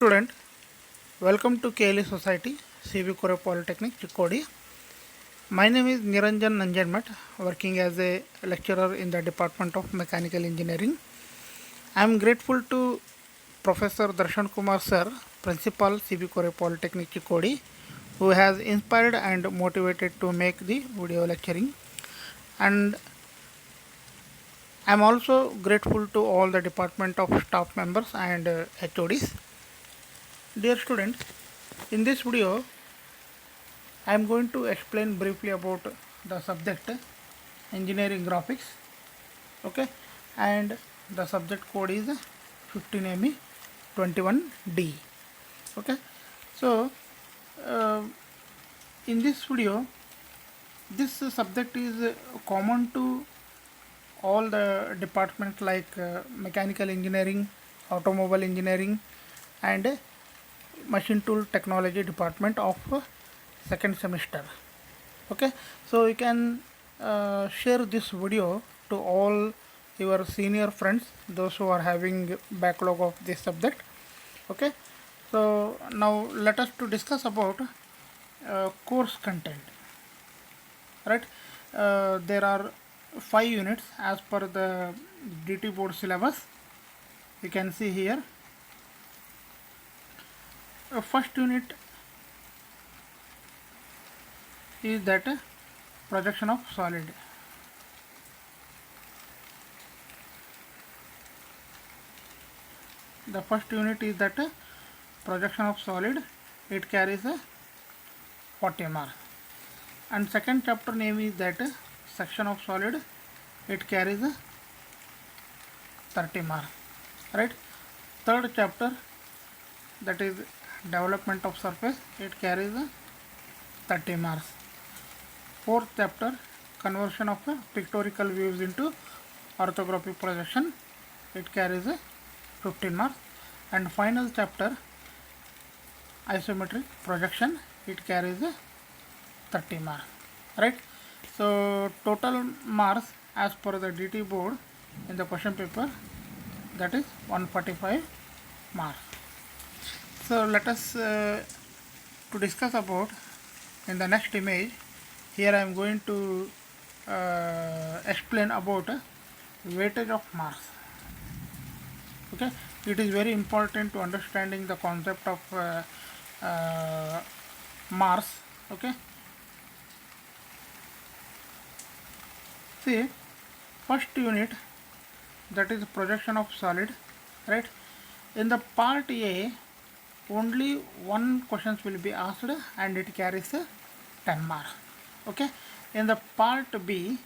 Student, welcome to KLE Society, CV Kore Polytechnic, Chikkodi. My name is Niranjan Nanjanmat, working as a lecturer in the Department of Mechanical Engineering. I am grateful to Professor Darshan Kumar Sir, Principal CV Kore Polytechnic, Chikkodi, who has inspired and motivated to make the video lecturing. And I am also grateful to all the department of staff members and HODs. Dear students, in this video, I am going to explain briefly about the subject engineering graphics, okay, and the subject code is 15ME 21D, okay. So in this video, this subject is common to all the departments like mechanical engineering, automobile engineering, and machine tool technology department of second semester. Okay, so you can share this video to all your senior friends, those who are having backlog of this subject. Okay, so now let us to discuss about course content. Right, there are 5 units as per the DT board syllabus. You can see here. First unit is that projection of solid. The first unit is that projection of solid. It carries a 40 marks. And second chapter name is that section of solid. It carries a 30 marks. Right. Third chapter, that is development of surface. It carries a 30 marks. Fourth chapter, conversion of pictorial views into orthographic projection. It carries a 15 marks. And final chapter, isometric projection. It carries a 30 marks. Right. So total marks as per the DT board in the question paper, that is 145 marks. So let us to discuss about in the next image. Here I am going to explain about weightage of marks. Okay, it is very important to understanding the concept of marks. Okay, see, first unit, that is projection of solid. Right, in the part A, only one questions will be asked and it carries 10 marks. Okay, in the part B,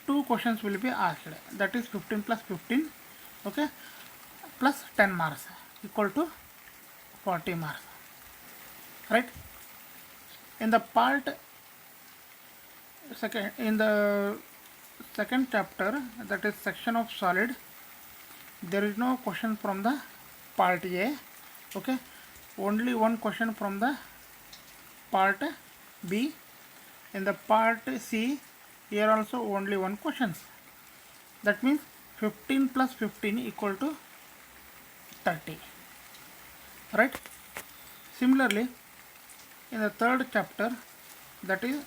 two questions will be asked, that is 15 plus 15, okay, plus 10 marks equal to 40 marks. Right, in the second chapter, that is section of solid, there is no question from the part A. Okay, only one question from the part B. In the part C, here also only one questions. That means 15 plus 15 equal to 30. Right. Similarly, in the third chapter, that is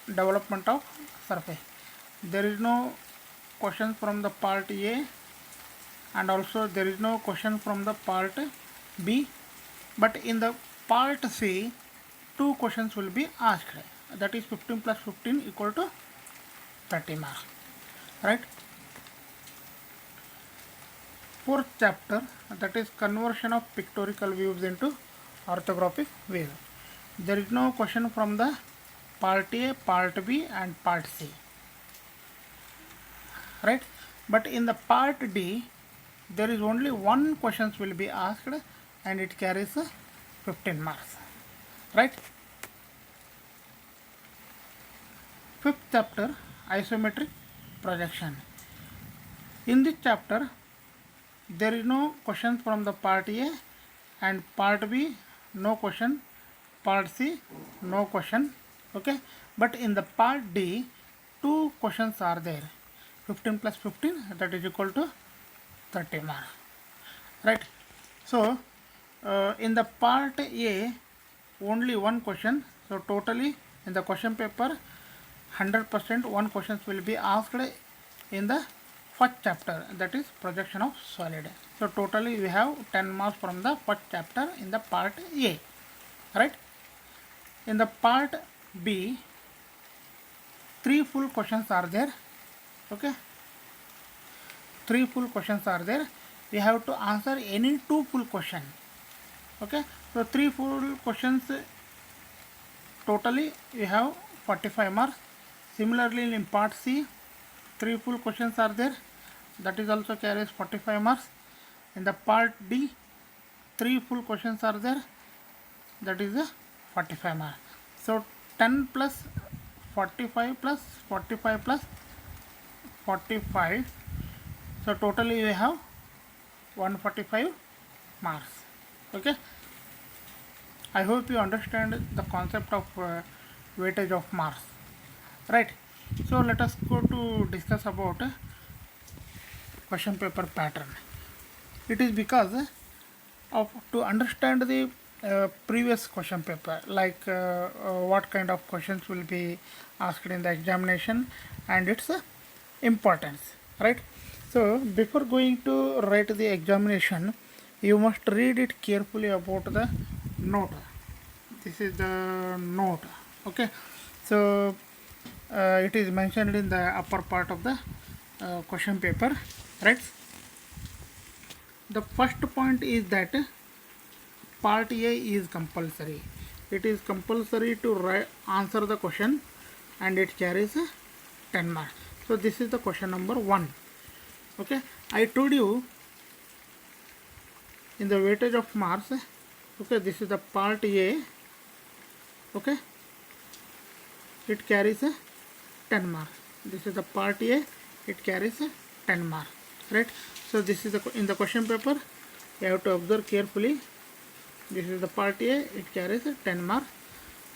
development of surface, there is no question from the part A, and also there is no question from the part B, but in the part C, two questions will be asked, that is 15 plus 15 equal to 30 marks. Right. Fourth chapter, that is conversion of pictorial views into orthographic views. There is no question from the part A, part B and part C. Right, but in the part D, there is only one questions will be asked and it carries 15 marks. Right. Fifth chapter, isometric projection. In this chapter, there is no question from the part A, and part B no question, part C no question. Okay, but in the part D, two questions are there, 15 plus 15, that is equal to 30 marks. Right. So in the part A only one question, so totally in the question paper 100% one questions will be asked in the first chapter, that is projection of solid. So totally we have 10 marks from the first chapter in the part A, right? In the part B 3 full questions are there. Okay, 3 full questions are there. We have to answer any 2 full question. Okay, so 3 full questions totally we have 45 marks. Similarly in part C 3 full questions are there, that is also carries 45 marks. In the part D 3 full questions are there, that is 45 marks. So 10 plus 45 plus 45 plus 45, so totally we have 145 marks. Okay, I hope you understand the concept of weightage of marks, right? So let us go to discuss about question paper pattern. It is because of to understand the previous question paper, like what kind of questions will be asked in the examination and its importance, right? So before going to write the examination, you must read it carefully about the note. This is the note. Okay, so it is mentioned in the upper part of the question paper, right? The first point is that part A is compulsory. It is compulsory to answer the question and it carries 10 marks. So this is the question number 1. Okay, I told you in the weightage of marks. Okay, this is the part A. Okay, it carries 10 marks. This is the part A, it carries 10 marks, right? So this is in the question paper, you have to observe carefully. This is the part A, it carries 10 marks.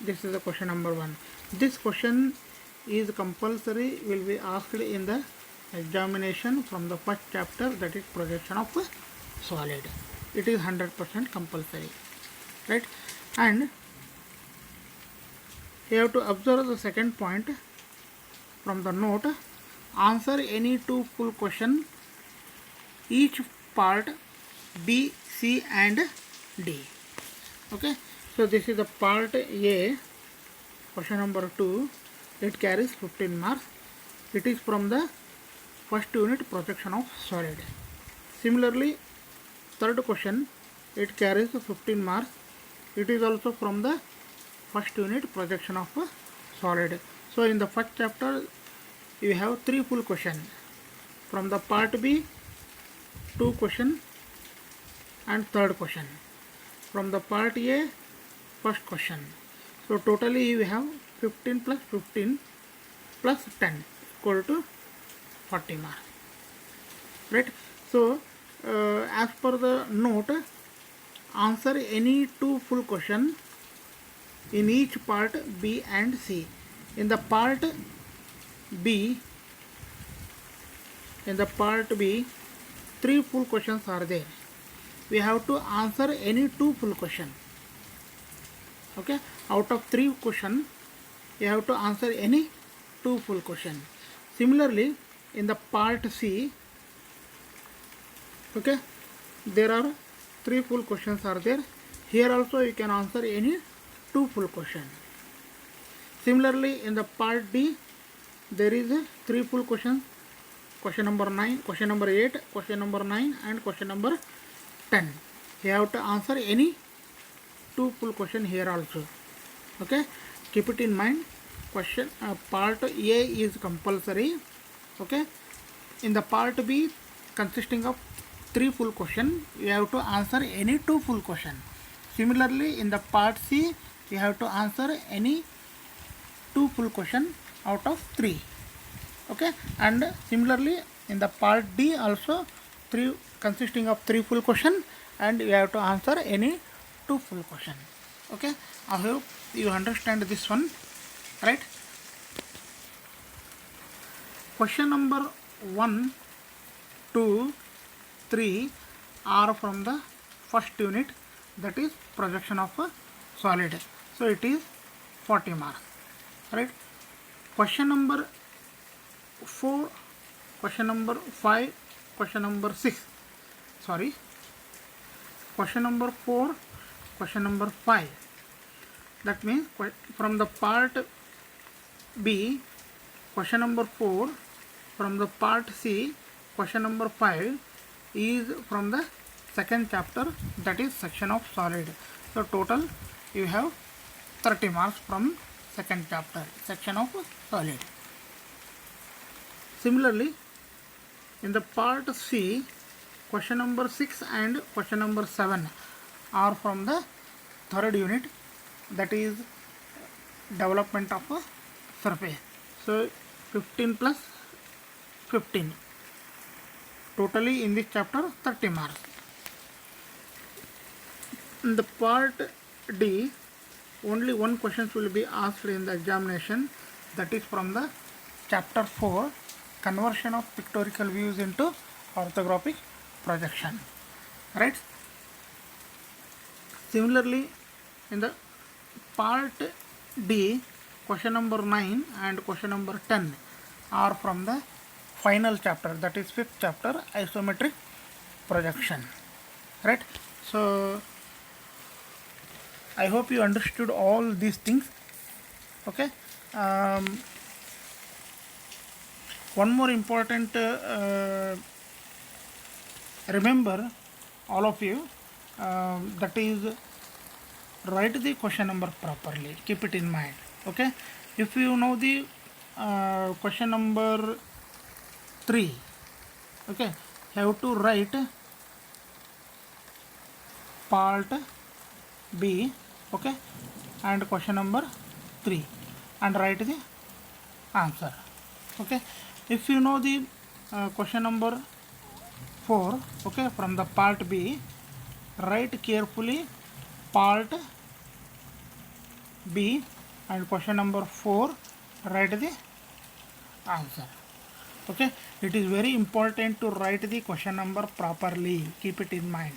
This is the question number 1. This question is compulsory, will be asked in the examination from the first chapter, that is projection of solid. It is 100% compulsory, right? And you have to observe the second point from the note. Answer any 2 full question, each part B, C and D. Okay, so this is the part A, question number 2. It carries 15 marks. It is from the first unit projection of solid. Similarly, third question, it carries 15 marks. It is also from the first unit projection of solid. So in the first chapter you have 3 full questions. From the part B 2 question and third question. From the part A first question. So totally you have 15 plus 15 plus 10 equal to 40 marks, right? So as per the note, answer any 2 full question in each part B and C. In the part B, 3 full questions are there. We have to answer any 2 full question. Okay, out of 3 question, you have to answer any 2 full question. Similarly, in the part C, okay, there are 3 full questions are there. Here also you can answer any 2 full question. Similarly, in the part D, there is 3 full questions. Question number 9, question number 8, question number 9 and question number 10. You have to answer any 2 full question here also. Okay, keep it in mind. Question part A is compulsory. Okay, in the part B consisting of 3 full question, you have to answer any 2 full question. Similarly, in the part C, you have to answer any 2 full question out of 3. Okay, and similarly in the part D also 3 consisting of 3 full question and you have to answer any 2 full question. Okay, I hope you understand this one, right? Question number 1, 2, 3 are from the first unit, that is projection of a solid. So it is 40 marks, right? Question number 4, question number 5, question number 6, sorry, question number 4, question number 5. That means from the part B, question number 4, from the part C, question number 5 is from the second chapter, that is section of solid. So total you have 30 marks from second chapter, section of solid. Similarly, in the part C, question number 6 and question number 7 are from the third unit, that is development of a surface. So 15 plus 15, totally in this chapter 30 marks. In the part D, only one question will be asked in the examination, that is from the chapter 4, conversion of pictorial views into orthographic projection, right? Similarly, in the part D, question number 9 and question number 10 are from the final chapter, that is 5th chapter, isometric projection, right? So I hope you understood all these things. Okay. One more important, remember all of you, that is write the question number properly, keep it in mind. Okay, if you know the question number 3, okay, have to write part B, okay, and question number 3 and write the answer. Okay, if you know the question number 4, okay, from the part B, write carefully part B and question number 4, write the answer. Okay, it is very important to write the question number properly, keep it in mind.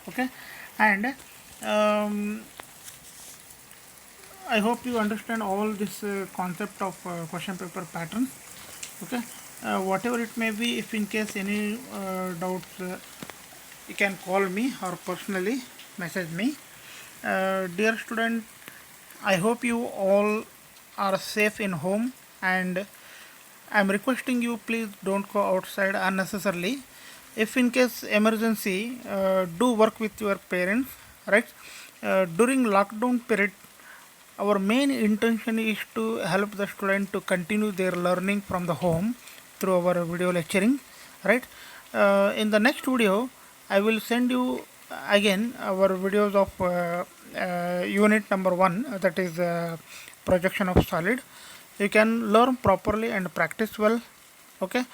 Okay, and I hope you understand all this concept of question paper patterns. Okay, whatever it may be, if in case any doubts, you can call me or personally message me. Dear student, I hope you all are safe in home, and I am requesting you, please don't go outside unnecessarily. If in case emergency, do work with your parents, right? During lockdown period, our main intention is to help the student to continue their learning from the home through our video lecturing, right? In the next video, I will send you again our videos of unit number 1, that is projection of solid. You can learn properly and practice well. Okay,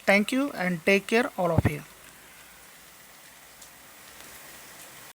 thank you and take care all of you.